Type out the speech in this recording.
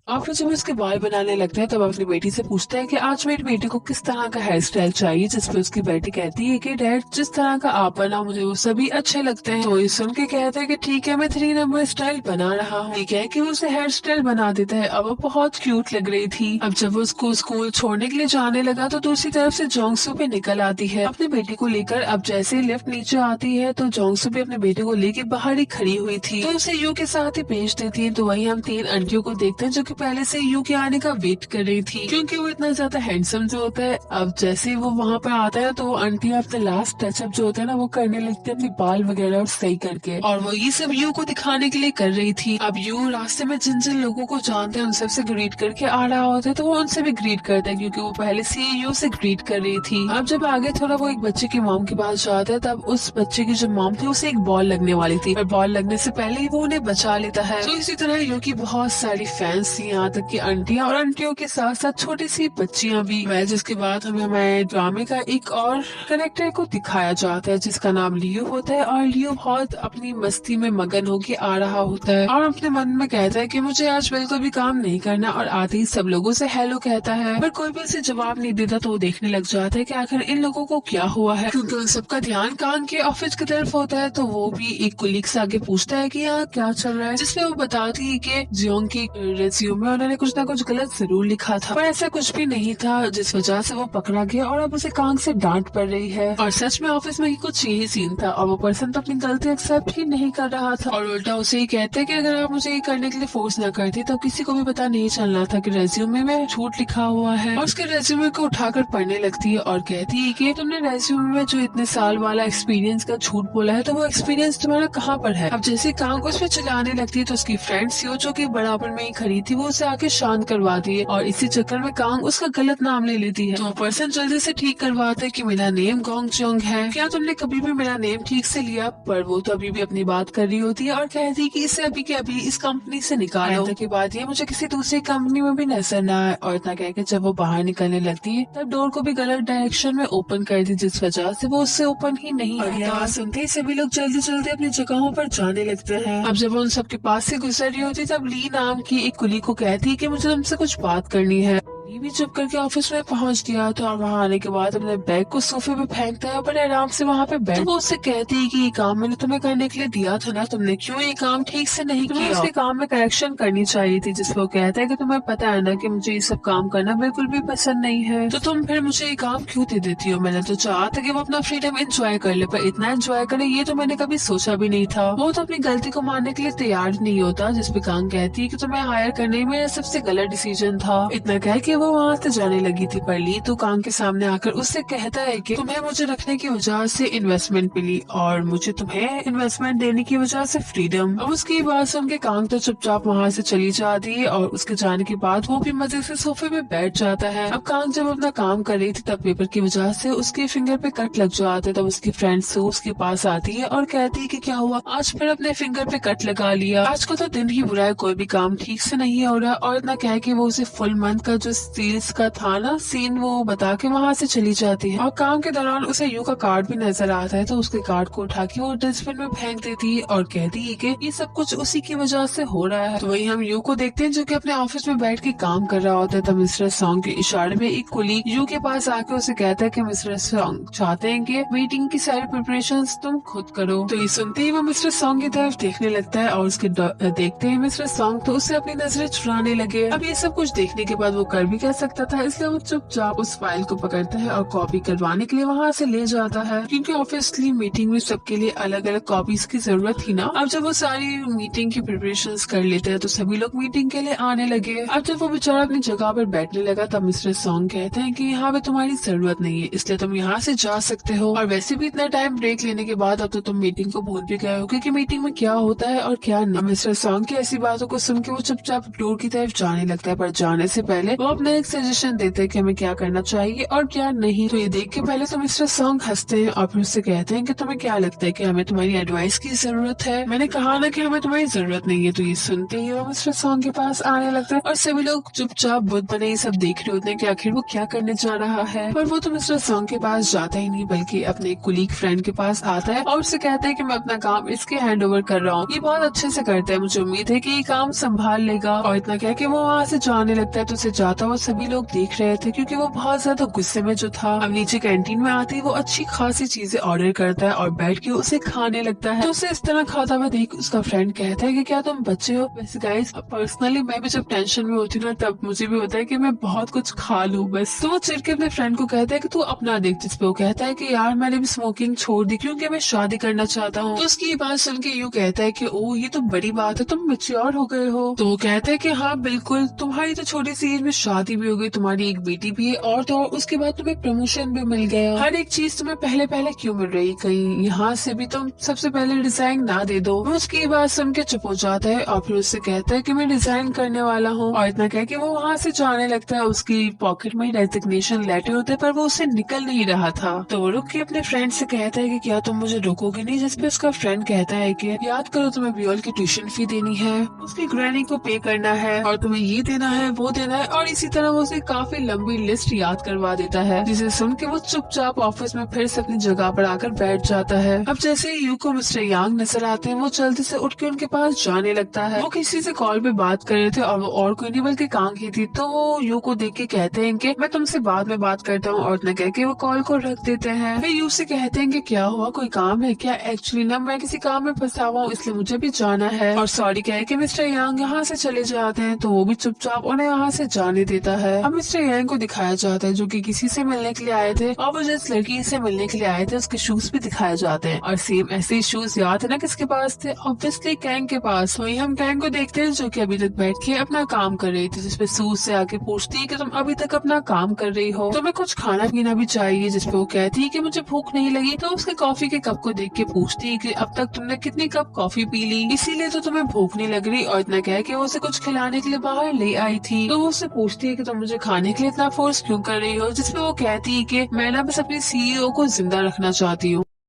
और फिर जब उसके बाल बनाने लगता है तब अपनी बेटी से पूछता है कि आज मेरी बेटी को किस तरह का हेयर स्टाइल चाहिए, जिसपे उसकी बेटी कहती है कि डैड जिस तरह का आप बना मुझे वो सभी अच्छे लगते हैं। तो ये सुन के कहता है कि ठीक है मैं 3 नंबर स्टाइल बना रहा हूँ। ठीक है कि वो उसे हेयर स्टाइल बना देता है। अब वो बहुत क्यूट लग रही थी। अब जब वो उसको स्कूल छोड़ने के लिए जाने लगा तो दूसरी तरफ से जोंगसू भी निकल आती है अपनी बेटी को लेकर। अब जैसे ही लिफ्ट नीचे आती है तो जोंगसू भी अपने बेटे को लेके बाहर ही खड़ी हुई थी, तो उसे यू के साथ ही भेज देती है। तो वही हम 3 आंटियों को देखते हैं जो कि पहले से यू के आने का वेट कर रही थी, क्योंकि वो इतना ज्यादा हैंडसम जो होता है। अब जैसे ही वो वहाँ पर आता है तो वो आंटी अपने लास्ट टचअप जो होता है ना वो करने लगती है अपनी बाल वगैरह और सही करके, और वो ये सब यू को दिखाने के लिए कर रही थी। अब यू रास्ते में जिन जिन लोगों को जानते हैं उन सबसे ग्रीट करके आ रहा होता है, तो वो उनसे भी ग्रीट करता है क्योंकि वो पहले से ही यू से ग्रीट कर रही थी। अब जब आगे थोड़ा वो एक बच्चे की मॉम के पास जाता है तब उस बच्चे की जो मॉम थी उसे एक बॉल लगने वाली थी, पर बॉल लगने से पहले ही वो उन्हें बचा लेता है। तो इसी तरह यू की बहुत सारी फैंस थी, यहाँ तक कि आंटियां और आंटियों के साथ साथ छोटी सी बच्चियां भी। वह जिसके बाद हमें ड्रामे का एक और कैरेक्टर को दिखाया जाता है जिसका नाम लियो होता है, और लियो बहुत अपनी मस्ती में मगन होके आ रहा होता है और अपने मन में कहता है कि मुझे आज बिल्कुल भी काम नहीं करना, और आते ही सब लोगों से हेलो कहता है, पर कोई भी उसे जवाब नहीं देता। तो वो देखने लग जाता है कि आखिर इन लोगों को क्या हुआ है, क्योंकि उन सबका ध्यान कांग के ऑफिस की तरफ होता है। तो वो भी एक कुलीग से आगे पूछता है कि यहाँ क्या चल रहा है, जिसमें वो बताती है कि जियोंग की रेज्यूमे में उन्होंने कुछ ना कुछ गलत जरूर लिखा था, पर ऐसा कुछ भी नहीं था, जिस वजह से वो पकड़ा गया और अब उसे कांग से डांट पड़ रही है। और सच में ऑफिस में ही कुछ यही सीन था, और वो पर्सन तो अपनी गलती एक्सेप्ट ही नहीं कर रहा था, और उल्टा उसे ही कहते हैं कि अगर आप मुझे ये करने के लिए फोर्स न करती तो किसी को भी पता नहीं चलना था कि रेज्यूमे में झूठ लिखा हुआ है। और उसके रेज्यूमे को उठाकर पढ़ने लगती है और कहती है कि तुमने रेज्यूमे में जो इतने साल वाला एक्सपीरियंस का झूठ बोला है तो वो एक्सपीरियंस तुम्हारा कहाँ पर है। अब जैसे कांग उस पर चिल्लाने लगती है तो उसकी फ्रेंड सियो जो कि बराबर में ही खड़ी थी वो उसे आके शांत करवाती है, और इसी चक्कर में कांग उसका गलत नाम ले लेती है। तो पर्सन जल्दी से ठीक करवाता है कि मेरा नेम गोंग चोंग है, क्या तुमने कभी भी मेरा नेम ठीक से लिया। पर वो तो अभी भी अपनी बात कर रही होती है और कहती है कि इसे अभी के अभी इस कंपनी से निकालो के बाद ये मुझे किसी दूसरी कंपनी में भी नजर न आए। और इतना कहकर जब वो बाहर निकलने लगती है तब डोर को भी गलत डायरेक्शन में ओपन कर दी, जिस वजह से वो उससे ओपन ही नहीं होता। सुनते ही सभी लोग जल्दी जल्दी अपनी जगहों पर जाने लगते हैं। अब जब वो उन सबके पास से गुजर रही होती तब ली नाम की एक कुली को कहती है कि मुझे तुमसे कुछ बात करनी है। ये भी चुप करके ऑफिस में पहुंच गया था, और वहाँ आने के बाद अपने बैग को सोफे पे फेंकता है और बड़े आराम से वहाँ पे बैठ। तो वो उससे कहती है कि ये काम मैंने तुम्हें करने के लिए दिया था ना, तुमने क्यों ये काम ठीक से नहीं किया। उसके काम में करेक्शन करनी चाहिए थी, जिसपे वो कहता है कि तुम्हें पता है ना कि मुझे ये सब काम करना बिल्कुल भी पसंद नहीं है, तो तुम फिर मुझे ये काम क्यों दे देती हो। मैंने तो चाहा था कि वो अपना फ्रीडम एंजॉय कर ले, पर इतना एंजॉय करे ये तो मैंने कभी सोचा भी नहीं था। वो तो अपनी गलती को मानने के लिए तैयार नहीं होता, जिसपे कांग कहती है कि तुम्हें हायर करने में मेरा सबसे गलत डिसीजन था। इतना कह के वो वहाँ से जाने लगी थी, पर ली तो कांग के सामने आकर उससे कहता है कि तुम्हें मुझे रखने की वजह से इन्वेस्टमेंट मिली और मुझे तुम्हें इन्वेस्टमेंट देने की वजह से फ्रीडम। अब उसकी बात सुन के कांग तो चुपचाप वहाँ से चली जाती है, और उसके जाने के बाद वो भी मजे से सोफे पे बैठ जाता है। अब कांग जब अपना काम कर रही थी तब पेपर की वजह से उसके फिंगर पे कट लग जाते, तब उसकी फ्रेंड सू उसके पास आती है और कहती है कि क्या हुआ, आज फिर अपने फिंगर पे कट लगा लिया, आज को तो दिन ही बुरा है, कोई भी काम ठीक से नहीं हो रहा। और इतना कह के वो उसे फुल मंथ का जो सेल्स का था ना सीन वो बता के वहाँ से चली जाती है। और काम के दौरान उसे यू का कार्ड भी नजर आता है, तो उसके कार्ड को उठा के वो डस्टबिन में फेंक देती है और कहती है कि ये सब कुछ उसी की वजह से हो रहा है। तो वही हम यू को देखते हैं जो कि अपने ऑफिस में बैठ के काम कर रहा होता है। तब मिस्टर सॉन्ग के इशारे में एक कुलीग यू के पास आके उसे कहता है कि मिस्टर सॉन्ग चाहते हैं कि मीटिंग की सारी प्रिपरेशंस तुम खुद करो। तो ये सुनते ही वो मिस्टर सॉन्ग की तरफ देखने लगता है, और उसके देखते ही मिस्टर सॉन्ग तो उससे अपनी नजरें चुराने लगे। अब ये सब कुछ देखने के बाद वो कर भी कह सकता था, इसलिए वो चुपचाप उस फाइल को पकड़ता है और कॉपी करवाने के लिए वहाँ से ले जाता है, क्योंकि ऑब्वियसली मीटिंग में सबके लिए अलग अलग कॉपीज की जरूरत थी ना। अब जब वो सारी मीटिंग की प्रिपरेशंस कर लेते हैं तो सभी लोग मीटिंग के लिए आने लगे। अब जब वो बेचारा अपनी जगह पर बैठने लगा तब मिस्टर सॉन्ग कहते हैं कि यहाँ पे तुम्हारी जरूरत नहीं है, इसलिए तुम यहाँ से जा सकते हो, और वैसे भी इतना टाइम ब्रेक लेने के बाद अब तो तुम मीटिंग को भूल भी गए हो कि मीटिंग में क्या होता है और क्या नहीं। मिस्टर सॉन्ग की ऐसी बातों को सुन के वो चुपचाप डोर की तरफ जाने लगता है, पर जाने से पहले वो अपने अपना एक सजेशन देते हैं कि हमें क्या करना चाहिए और क्या नहीं। तो ये देख के पहले तो मिस्टर सॉन्ग हंसते हैं और फिर उससे कहते हैं कि तुम्हें क्या लगता है कि हमें तुम्हारी एडवाइस की जरूरत है। मैंने कहा ना कि हमें तुम्हारी जरूरत नहीं है। तो ये सुनते ही वो मिस्टर सॉन्ग के पास आने लगता है और सभी लोग चुपचाप बुद्ध बने ये सब देख रहे होते हैं कि आखिर वो क्या करने जा रहा है। पर वो तो मिस्टर सॉन्ग के पास जाता ही नहीं बल्कि अपने एक कुलीग फ्रेंड के पास आता है और उससे कहता है कि मैं अपना काम इसके हैंड ओवर कर रहा हूँ, ये बहुत अच्छे से करता है, मुझे उम्मीद है कि ये काम संभाल लेगा। और इतना कह के वो वहाँ से जाने लगता है। तो उसे जाता हुआ सभी लोग देख रहे थे क्योंकि वो बहुत ज्यादा गुस्से में जो था। अब नीचे कैंटीन में आते ही वो अच्छी खासी चीजें ऑर्डर करता है और बैठ के उसे खाने लगता है। तो उसे इस तरह खाता हुआ देख उसका फ्रेंड कहता है कि क्या तुम बच्चे हो? वैसे गाइस पर्सनली मैं भी जब टेंशन में होती हूँ ना तब मुझे भी होता है कि मैं बहुत कुछ खा लूं बस। तो वो चिढ़ के अपने फ्रेंड को कहता है कि तू अपना देख। जिस पे वो कहता है कि यार मैंने भी स्मोकिंग छोड़ दी क्योंकि मैं शादी करना चाहता हूँ। तो उसकी ये बात सुन के यूं कहता है कि ओ ये तो बड़ी बात है, तुम मैच्योर हो गए हो। तो वो कहता है कि हाँ बिल्कुल, तुम्हारी तो छोटी सी एज में शादी भी हो गई, तुम्हारी एक बेटी भी है और तो और उसके बाद तुम्हें प्रमोशन भी मिल गया। हर एक चीज तुम्हें पहले पहले क्यों मिल रही, कहीं यहाँ से भी तुम सबसे पहले डिजाइन ना दे दो। वो उसकी ये बात सुन के चुप हो जाता है और फिर उससे कहता है कि मैं डिजाइन करने वाला हूँ। और इतना कह के वो वहाँ से जाने लगता है। उसकी पॉकेट में रेजिग्नेशन लेटर होते हैं पर वो उससे निकल नहीं रहा था। तो वो रुक के अपने फ्रेंड से कहता है कि क्या तुम मुझे रोकोगे नहीं? जिसपे उसका फ्रेंड कहता है कि याद करो तुम्हें बियोल की ट्यूशन फी देनी है, उसकी ग्रैनी को पे करना है और तुम्हें ये देना है वो देना है। और इसी तरह वो उसे काफी लंबी लिस्ट याद करवा देता है जिसे सुन के वो चुपचाप ऑफिस में फिर से अपनी जगह पर आकर बैठ जाता है। अब जैसे ही यू को मिस्टर यांग नजर आते हैं वो जल्दी से उठ के उनके पास जाने लगता है। वो किसी से कॉल पे बात कर रहे थे और वो और कोई नहीं बल्कि कांग ही थी। तो वो यू को देख के कहते हैं कि मैं तुमसे बाद में बात करता हूँ और इतना कह के वो कॉल को रख देते हैं। फिर यू से कहते हैं कि क्या हुआ, कोई काम है क्या? एक्चुअली ना मैं किसी काम में फंसा हुआ हूँ इसलिए मुझे भी जाना है। और सॉरी कह के मिस्टर यांग यहाँ से चले जाते हैं। तो वो भी चुपचाप उन्हें यहाँ से जाने देता है। अब मिस्टर यांग को दिखाया जाता है जो कि किसी से मिलने के लिए आए थे और वो जिस लड़की से मिलने के लिए आए थे उसके शूज भी दिखाए जाते हैं। और सेम ऐसे शूज याद है ना किसके पास थे? ऑब्वियसली कैंग के पास। वही हम कैंग को देखते हैं जो कि अभी तक बैठ के अपना काम कर रही थी, जिसपे सूज से आके पूछती है कि तुम अभी तक अपना काम कर रही हो, तुम्हें कुछ खाना पीना भी चाहिए? जिसपे वो कहती है कि मुझे भूख नहीं लगी। तो उसके कॉफी के कप को देख के पूछती है कि अब तक तुमने कितनी कप कॉफी पी ली, इसीलिए तो तुम्हें भूख नहीं लग रही। और इतना कह के वो उसे कुछ खिलाने के लिए बाहर ले आई थी। तो वो उससे पूछती है कि तुम मुझे खाने के लिए इतना फोर्स क्यों कर रही हो? जिसपे वो कहती है कि मैं ना बस अपनी सीईओ को जिंदा रखना चाहती हूँ।